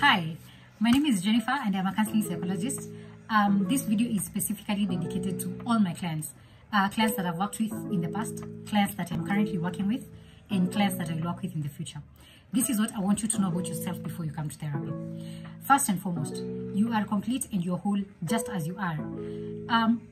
Hi, my name is Jennifer and I'm a counseling psychologist. This video is specifically dedicated to all my clients. Clients that I've worked with in the past, clients that I'm currently working with, and clients that I will work with in the future. This is what I want you to know about yourself before you come to therapy. First and foremost, you are complete and you're whole just as you are.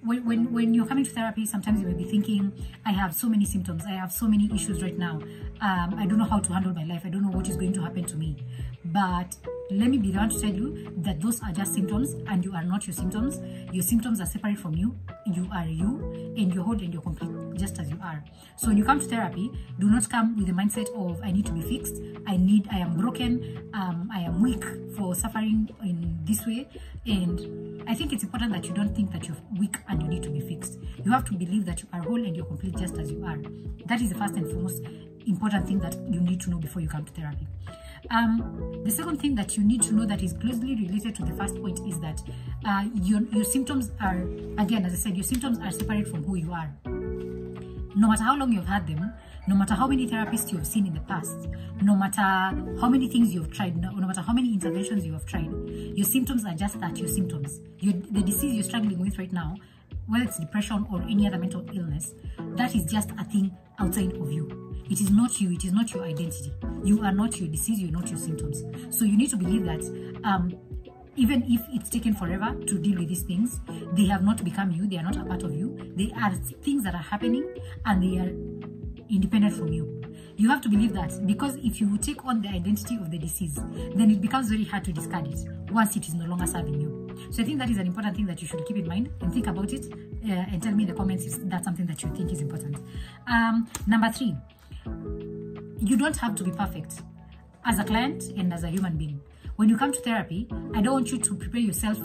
When you're coming to therapy, sometimes you may be thinking, I have so many symptoms, I have so many issues right now. I don't know how to handle my life. I don't know what is going to happen to me. But let me be the one to tell you that those are just symptoms and you are not your symptoms. Your symptoms are separate from you. You are you and you're whole and you're complete just as you are. So when you come to therapy, do not come with the mindset of I need to be fixed. I am broken. I am weak for suffering in this way. And I think it's important that you don't think that you're weak and you need to be fixed. You have to believe that you are whole and you're complete just as you are. That is the first and foremost important thing that you need to know before you come to therapy. The second thing that you need to know that is closely related to the first point is that your symptoms are, again, as I said, your symptoms are separate from who you are. No matter how long you've had them, no matter how many therapists you have seen in the past, no matter how many things you have tried, no matter how many interventions you have tried, your symptoms are just that, your symptoms. The disease you're struggling with right now, whether it's depression or any other mental illness, that is just a thing outside of you. It is not you, it is not your identity. You are not your disease, you're not your symptoms. So you need to believe that even if it's taken forever to deal with these things, they have not become you, they are not a part of you. They are things that are happening and they are independent from you. You have to believe that, because if you take on the identity of the disease, then it becomes very hard to discard it once it is no longer serving you. So I think that is an important thing that you should keep in mind and think about it and tell me in the comments if that's something that you think is important. Number 3, you don't have to be perfect as a client and as a human being. When you come to therapy, I don't want you to prepare yourself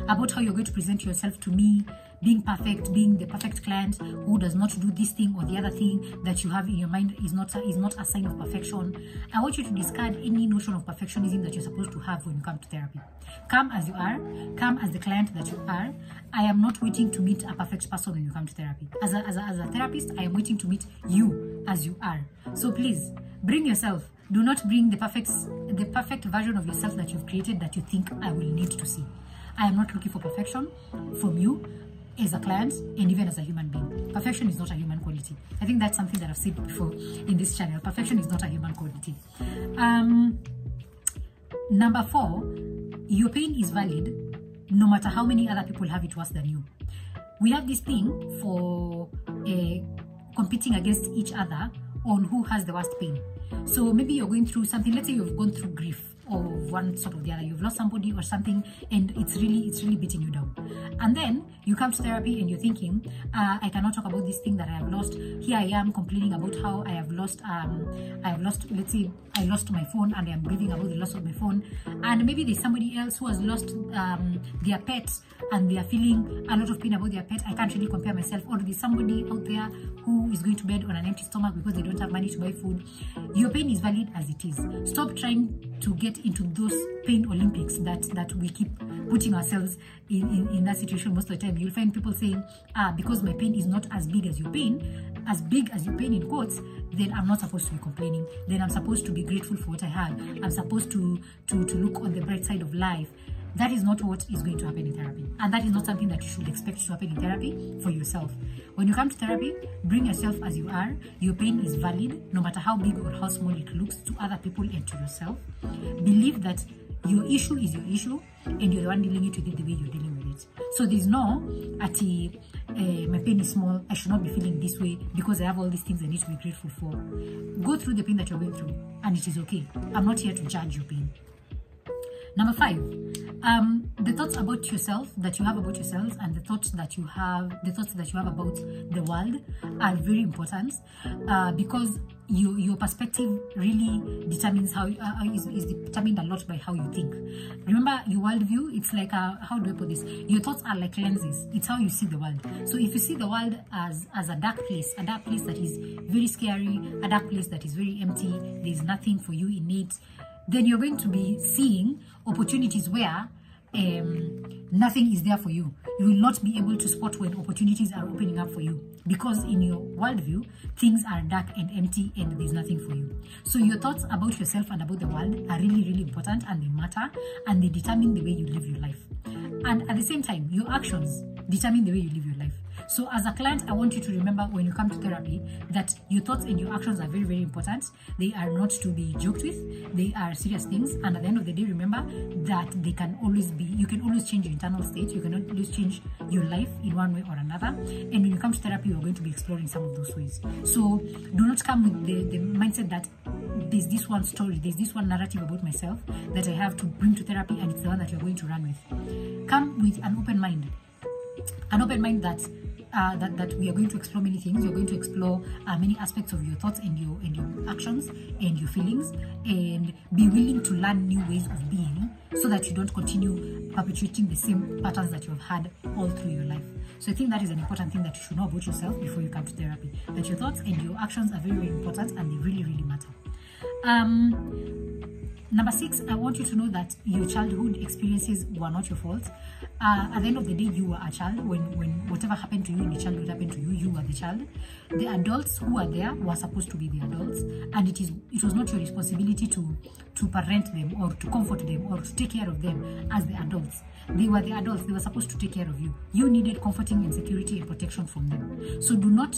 about how you're going to present yourself to me, being perfect, being the perfect client who does not do this thing or the other thing that you have in your mind is not a sign of perfection. I want you to discard any notion of perfectionism that you're supposed to have when you come to therapy. Come as you are, come as the client that you are. I am not waiting to meet a perfect person when you come to therapy. As a therapist, I am waiting to meet you as you are. So please, bring yourself. Do not bring the perfect version of yourself that you've created that you think I will need to see. I am not looking for perfection from you as a client and even as a human being. Perfection is not a human quality. I think that's something that I've said before in this channel. Perfection is not a human quality. Number 4, your pain is valid no matter how many other people have it worse than you. We have this thing for competing against each other on who has the worst pain. So maybe you're going through something, let's say you've gone through grief of one sort or the other, you've lost somebody or something and it's really beating you down. And then you come to therapy and you're thinking, I cannot talk about this thing that I have lost. Here I am complaining about how I have lost, let's say I lost my phone and I'm grieving about the loss of my phone. And maybe there's somebody else who has lost their pet and they are feeling a lot of pain about their pet. I can't really compare myself. Or there's somebody out there who is going to bed on an empty stomach because they don't have money to buy food. Your pain is valid as it is. Stop trying to get into those pain Olympics that we keep putting ourselves in that situation most of the time. You'll find people saying, because my pain is not as big as your pain in quotes, then I'm not supposed to be complaining. Then I'm supposed to be grateful for what I have. I'm supposed to look on the bright side of life. That is not what is going to happen in therapy. And that is not something that you should expect to happen in therapy for yourself. When you come to therapy, bring yourself as you are. Your pain is valid, no matter how big or how small it looks to other people and to yourself. Believe that your issue is your issue and you're the one dealing with it the way you're dealing with it. So there's no, my pain is small, I should not be feeling this way because I have all these things I need to be grateful for. Go through the pain that you're going through and it is okay. I'm not here to judge your pain. Number 5, the thoughts about yourself that you have about yourself and the thoughts that you have about the world are very important because your perspective really determines how is determined a lot by how you think. Remember, your worldview, it's like how do I put this? Your thoughts are like lenses. It's how you see the world. So if you see the world as a dark place that is very scary, a dark place that is very empty, there's nothing for you in it, then you're going to be seeing opportunities where nothing is there for you. You will not be able to spot when opportunities are opening up for you, because in your worldview, things are dark and empty and there's nothing for you. So your thoughts about yourself and about the world are really, really important, and they matter, and they determine the way you live your life. And at the same time, your actions determine the way you live your life. So as a client, I want you to remember when you come to therapy that your thoughts and your actions are very, very important. They are not to be joked with. They are serious things. And at the end of the day, remember that they can always be, you can always change your internal state. You can always change your life in one way or another. And when you come to therapy, you're going to be exploring some of those ways. So do not come with the mindset that there's this one story, there's this one narrative about myself that I have to bring to therapy, and it's the one that you're going to run with. Come with an open mind. An open mind that we are going to explore many things. You're going to explore many aspects of your thoughts and your actions and your feelings, and be willing to learn new ways of being, so that you don't continue perpetuating the same patterns that you have had all through your life. So I think that is an important thing that you should know about yourself before you come to therapy, that your thoughts and your actions are very, very important, and they really, really matter. Number 6, I want you to know that your childhood experiences were not your fault. At the end of the day, you were a child. When whatever happened to you in your childhood happened to you, you were the child. The adults who were there were supposed to be the adults, and it was not your responsibility to parent them or to comfort them or to take care of them as the adults. They were the adults. They were supposed to take care of you. You needed comforting and security and protection from them. So do not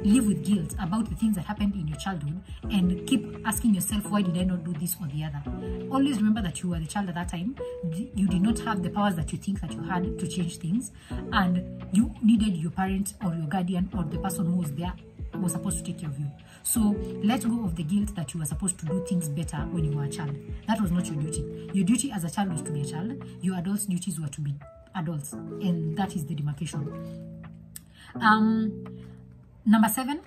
live with guilt about the things that happened in your childhood and keep asking yourself, why did I not do this or the other? Always remember that you were the child at that time. You did not have the powers that you think that you had to change things, and you needed your parent or your guardian or the person who was there was supposed to take care of you. So let go of the guilt that you were supposed to do things better when you were a child. That was not your duty. Your duty as a child was to be a child. Your adults' duties were to be adults, and that is the demarcation. Number 7,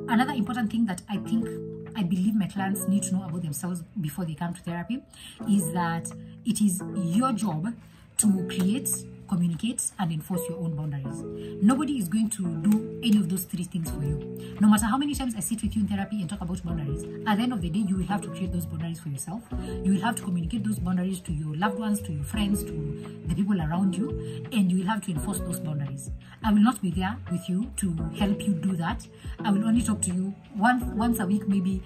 another important thing that I believe my clients need to know about themselves before they come to therapy is that it is your job to create, communicate, and enforce your own boundaries. Nobody is going to do any of those 3 things for you. No matter how many times I sit with you in therapy and talk about boundaries, at the end of the day, you will have to create those boundaries for yourself. You will have to communicate those boundaries to your loved ones, to your friends, to the people around you, and you will have to enforce those boundaries. I will not be there with you to help you do that. I will only talk to you once a week, maybe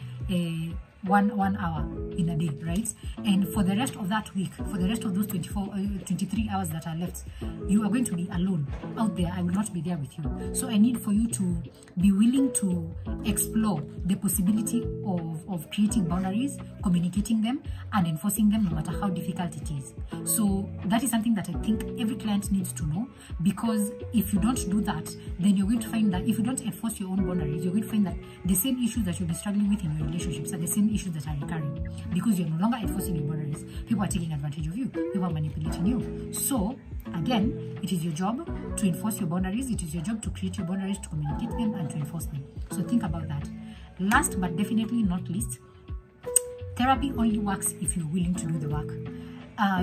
1 hour in a day, right? And for the rest of that week, for the rest of those 23 hours that are left, you are going to be alone out there. I will not be there with you. So I need for you to be willing to explore the possibility of creating boundaries, communicating them, and enforcing them, no matter how difficult it is. So that is something that I think every client needs to know, because if you don't do that, then you're going to find that if you don't enforce your own boundaries, you're going to find that the same issues that you'll be struggling with in your relationships are the same issues that are recurring, because you're no longer enforcing your boundaries. People are taking advantage of you. People are manipulating you. So again, it is your job to enforce your boundaries. It is your job to create your boundaries, to communicate them, and to enforce them. So think about that. Last but definitely not least, therapy only works if you're willing to do the work.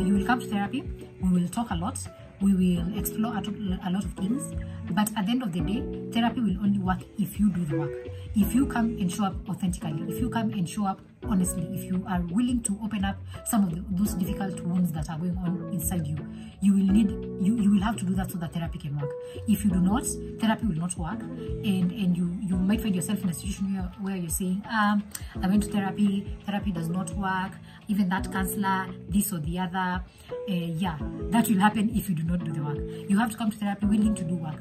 You will come to therapy. We will talk a lot. We will explore a lot of things. But at the end of the day, therapy will only work if you do the work. If you come and show up authentically, if you come and show up honestly, if you are willing to open up some of those difficult wounds that are going on inside you, you will have to do that so that therapy can work. If you do not, therapy will not work, and you might find yourself in a situation where you're saying, I went to therapy does not work, even that counselor, this or the other. Yeah, that will happen if you do not do the work. You have to come to therapy willing to do work.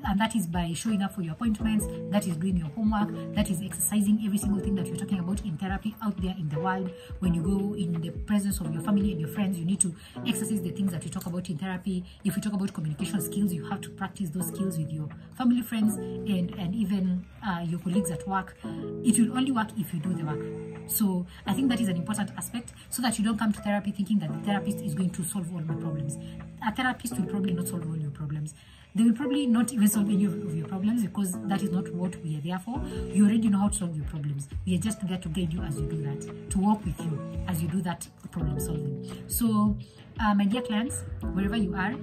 And that is by showing up for your appointments, that is doing your homework, that is exercising every single thing that you're talking about in therapy out there in the world. When you go in the presence of your family and your friends, you need to exercise the things that you talk about in therapy. If you talk about communication skills, you have to practice those skills with your family, friends, and even your colleagues at work. It will only work if you do the work. So I think that is an important aspect, so that you don't come to therapy thinking that the therapist is going to solve all my problems. A therapist will probably not solve all your problems. They will probably not even solve any of your problems, because that is not what we are there for. You already know how to solve your problems. We are just there to guide you as you do that, to walk with you as you do that problem solving. So, my dear clients, wherever you are,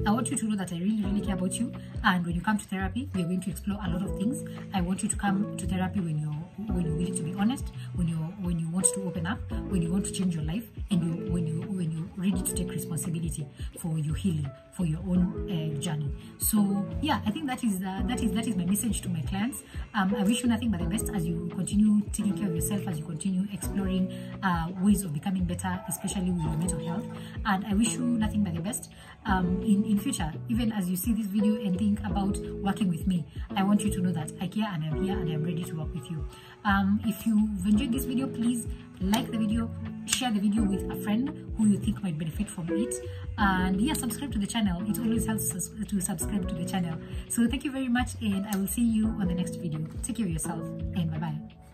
I want you to know that I really, really care about you. And when you come to therapy, we are going to explore a lot of things. I want you to come to therapy when you're willing to be honest, when you want to open up, when you want to change your life, and when you're ready to take responsibility accountability for your healing, for your own journey. So yeah, I think that is my message to my clients. I wish you nothing but the best as you continue taking care of yourself, as you continue exploring ways of becoming better, especially with your mental health. And I wish you nothing but the best in future. Even as you see this video and think about working with me, I want you to know that I care and I'm here and I'm ready to work with you. If you've enjoyed this video, please like the video, share the video with a friend who you think might benefit from it, and yeah, subscribe to the channel. It always helps us to subscribe to the channel. So thank you very much, and I will see you on the next video. Take care of yourself, and bye bye.